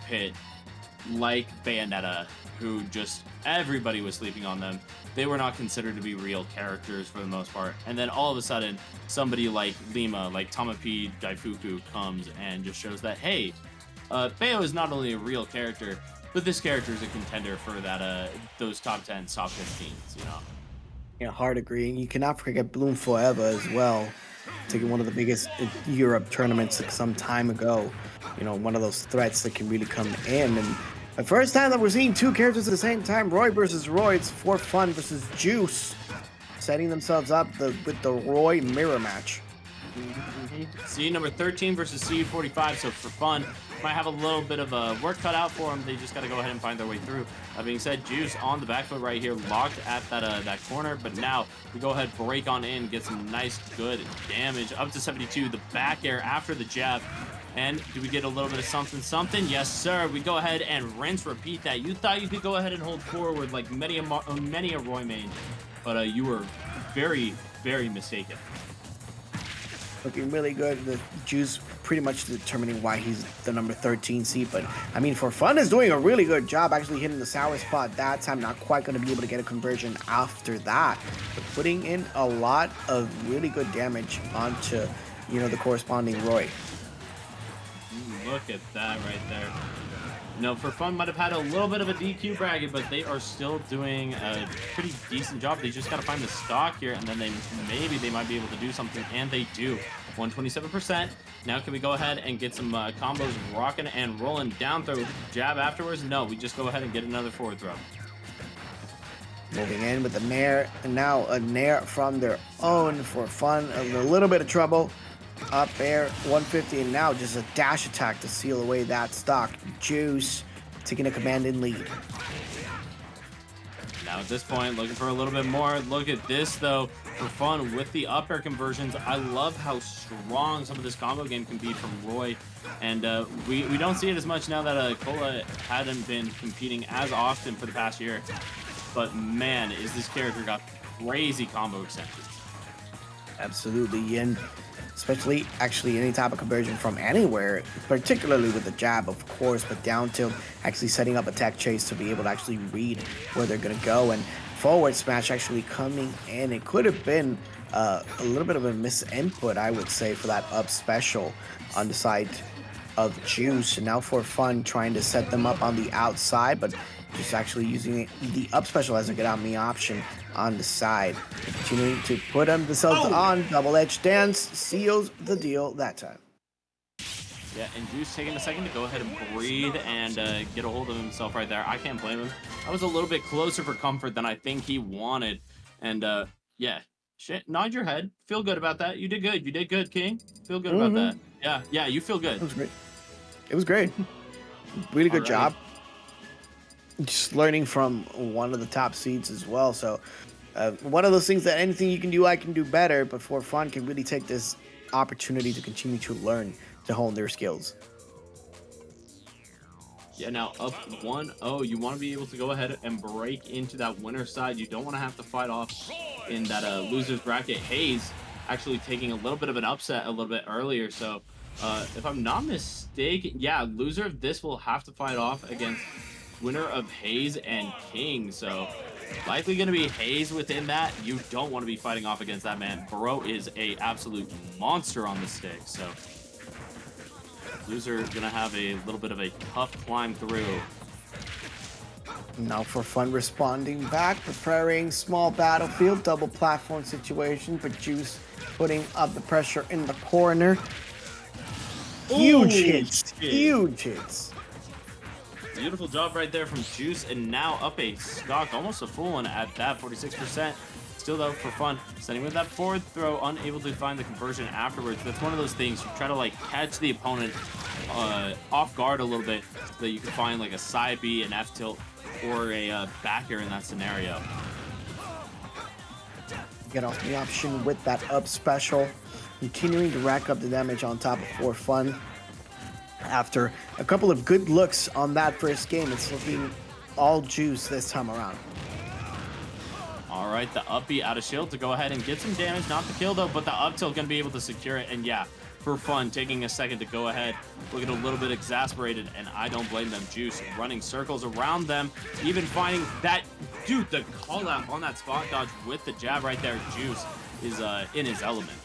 pit like Bayonetta, who just everybody was sleeping on them. They were not considered to be real characters for the most part. And then all of a sudden, somebody like Lima, like Tamapi Daifuku, comes and just shows that, hey, Bayo is not only a real character, but this character is a contender for that those top 10, top 15s, you know? Yeah, hard agreeing. You cannot forget Bloom Forever as well, taking one of the biggest Europe tournaments like some time ago. One of those threats that can really come in. And the first time that we're seeing two characters at the same time, Roy versus Roy, it's for fun versus Juice, setting themselves up with the Roy mirror match. See number 13 versus CU45. So for fun, might have a little bit of a work cut out for them. They just got to go ahead and find their way through. That being said, Juice on the back foot right here, locked at that corner. But now we go ahead, break on in, get some nice, good damage up to 72. The back air after the jab. And do we get a little bit of something, something? Yes, sir. We go ahead and rinse, repeat that. You thought you could go ahead and hold forward like many a Roy main, but you were very, very mistaken. Looking really good. The Juice pretty much determining why he's the number 13 seed. But I mean, For Fun is doing a really good job actually hitting the sour spot that time. Not quite going to be able to get a conversion after that, but putting in a lot of really good damage onto, the corresponding Roy. Look at that right there. For Fun might have had a little bit of a DQ bracket, but they are still doing a pretty decent job. They just got to find the stock here, and then maybe they might be able to do something, and they do. 127%. Now can we go ahead and get some combos rocking and rolling? Down throw, jab afterwards? No, we just go ahead and get another forward throw. Moving in with the Nair, and now a Nair from their own For Fun. A little bit of trouble. Up air 150, and now just a dash attack to seal away that stock. Juice taking a commanding lead. Now at this point, looking for a little bit more. Look at this though, For Fun with the up air conversions. I love how strong some of this combo game can be from Roy, and we don't see it as much now that Cola hadn't been competing as often for the past year. But man, is this character got crazy combo extensions. Absolutely, and especially actually any type of conversion from anywhere, particularly with the jab, of course, but down to actually setting up a tech chase to be able to actually read where they're going to go. And forward smash actually coming in. It could have been a little bit of a misinput, I would say, for that up special on the side of Juice. And now For Fun trying to set them up on the outside, but just actually using the up special as a get on me option on the side. Continuing to put themselves on. Double-edged dance seals the deal that time. Yeah, and Juice taking a second to go ahead and breathe and get a hold of himself right there. I can't blame him. That was a little bit closer for comfort than I think he wanted. And yeah, shit, nod your head. Feel good about that. You did good. You did good, King. Feel good about that. Yeah, you feel good. It was great. It was great. Really good job. Just learning from one of the top seeds as well. So one of those things that anything you can do, I can do better, but For Fun can really take this opportunity to continue to learn, to hone their skills. Yeah, now up 1-0, you want to be able to go ahead and break into that winner side. You don't want to have to fight off in that loser's bracket. Hayes actually taking a little bit of an upset a little bit earlier. So if I'm not mistaken, yeah, loser of this will have to fight off against winner of Hayes and King. So likely going to be Hayes within that. You don't want to be fighting off against that man. Bro is a absolute monster on the stick. So loser going to have a little bit of a tough climb through. Now For Fun responding back, preparing small battlefield, double platform situation, but Juice putting up the pressure in the corner. Huge hits. Huge hits. Beautiful job right there from Juice, and now up a stock, almost a full one at that 46%. Still though, For Fun, sending with that forward throw, unable to find the conversion afterwards. That's one of those things you try to like catch the opponent off guard a little bit so that you can find like a side B, an F tilt, or a backer in that scenario. Get off the option with that up special, continuing to rack up the damage on top of For Fun. After a couple of good looks on that first game, it's looking all Juice this time around. All right, the up B out of shield to go ahead and get some damage. Not the kill though, but the up tilt going to be able to secure it. And yeah, For Fun taking a second to go ahead, looking a little bit exasperated, and I don't blame them. Juice running circles around them, even finding that, dude, the call out on that spot dodge with the jab right there. Juice is in his element.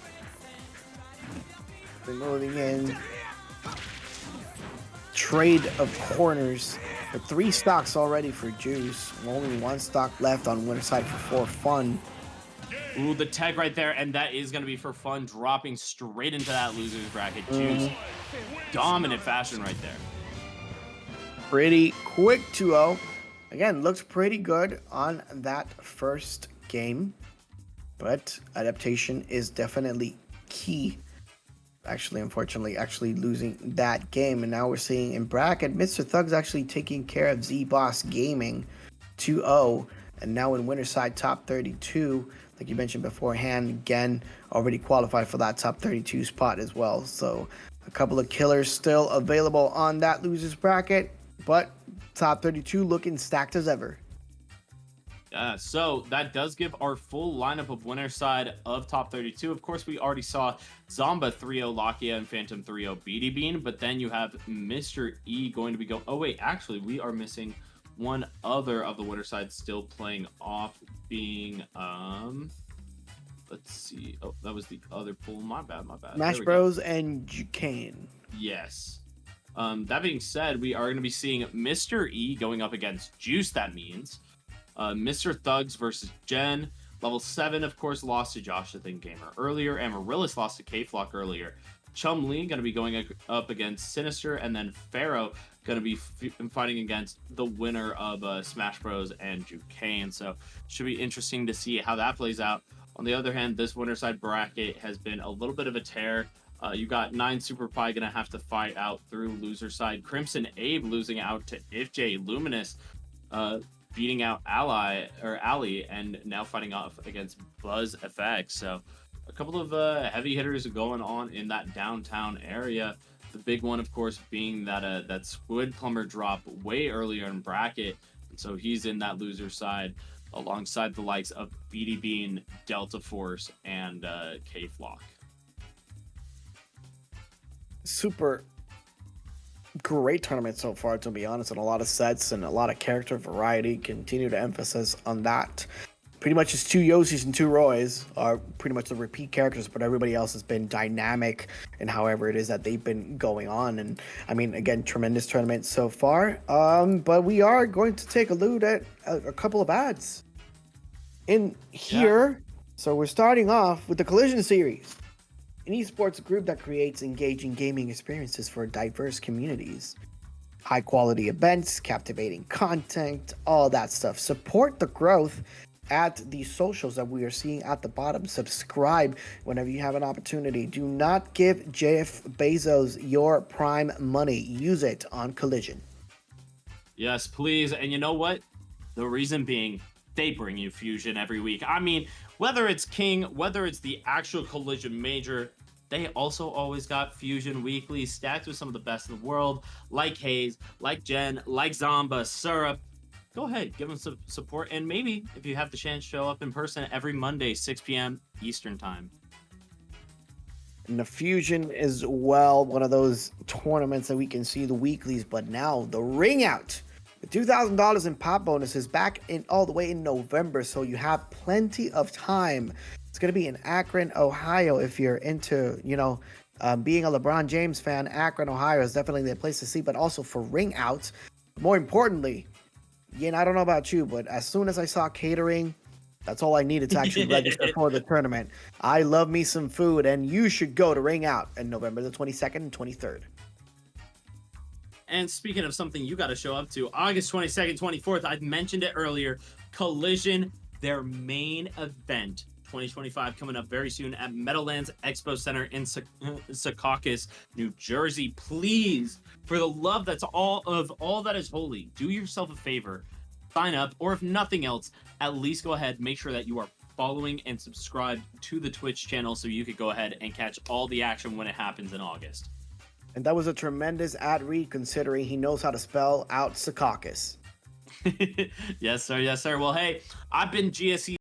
They're moving in. Trade of corners. The 3 stocks already for Juice. Only 1 stock left on winner side for Fun. Ooh, the tag right there, and that is going to be For Fun, dropping straight into that loser's bracket. Juice, dominant fashion right there. Pretty quick 2-0. Again, looks pretty good on that first game, but adaptation is definitely key. Actually, unfortunately, losing that game, and now we're seeing in bracket, Mr. Thug's actually taking care of Z-Boss Gaming 2-0, and now in winner side top 32, like you mentioned beforehand, again, already qualified for that top 32 spot as well. So a couple of killers still available on that losers bracket, but top 32 looking stacked as ever. So that does give our full lineup of winner side of top 32. Of course, we already saw Zomba 3-0 Lakia and Phantom 3-0 BD Bean, but then you have Mr. E going to be going. Oh, wait, actually, we are missing one other of the winner side still playing off, being let's see. Oh, that was the other pool. My bad. Smash Bros and Kane. Yes. That being said, we are going to be seeing Mr. E going up against Juice. That means Mr. Thugs versus Jen. Level 7, of course, lost to Josh the Thing Gamer earlier. Amaryllis lost to K-Flock earlier. Chum Lee going to be going up against Sinister, and then Pharaoh going to be fighting against the winner of Smash Bros. And Jucane. So should be interesting to see how that plays out. On the other hand, this winner side bracket has been a little bit of a tear. You got 9 Super Pie going to have to fight out through loser side. Crimson Abe losing out to IfJ. Luminous beating out Ali, and now fighting off against Buzz FX. So a couple of heavy hitters going on in that downtown area. The big one, of course, being that Squid Plumber drop way earlier in bracket, and so he's in that loser side alongside the likes of BD Bean, Delta Force, and K-Flock. Super great tournament so far, to be honest, and a lot of sets and a lot of character variety. Continue to emphasis on that. Pretty much just 2 Yoshis and 2 Roys are pretty much the repeat characters, but everybody else has been dynamic in however it is that they've been going on. And I mean, again, tremendous tournament so far. But we are going to take a look at a couple of ads in here. Yeah. So we're starting off with the Collision Series, an esports group that creates engaging gaming experiences for diverse communities. High quality events, captivating content, all that stuff. Support the growth at the socials that we are seeing at the bottom. Subscribe whenever you have an opportunity. Do not give Jeff Bezos your prime money. Use it on Collision. Yes, please. And you know what? The reason being, they bring you Fusion every week. I mean, whether it's King, whether it's the actual Collision Major, they also always got Fusion Weekly stacked with some of the best in the world, like Hayes, like Jen, like Zomba, Syrup. Go ahead, give them some support, and maybe if you have the chance, show up in person every Monday, 6 p.m. Eastern Time. And the Fusion is, well, one of those tournaments that we can see the weeklies, but now the Ring Out. The $2,000 in pop bonus is back in all the way in November, so you have plenty of time. It's going to be in Akron, Ohio. If you're into, being a LeBron James fan, Akron, Ohio is definitely the place to see, but also for Ring Out. More importantly, I don't know about you, but as soon as I saw catering, that's all I needed to actually register for the tournament. I love me some food, and you should go to Ring Out on November the 22nd and 23rd. And speaking of something you got to show up to, August 22nd, 24th, I mentioned it earlier, Collision, their main event, 2025, coming up very soon at Meadowlands Expo Center in Secaucus, New Jersey. Please, for the love that's all that is holy, do yourself a favor, sign up, or if nothing else, at least go ahead, make sure that you are following and subscribed to the Twitch channel so you could go ahead and catch all the action when it happens in August. And that was a tremendous ad read, considering he knows how to spell out Secaucus. Yes, sir. Yes, sir. Well, hey, I've been GSE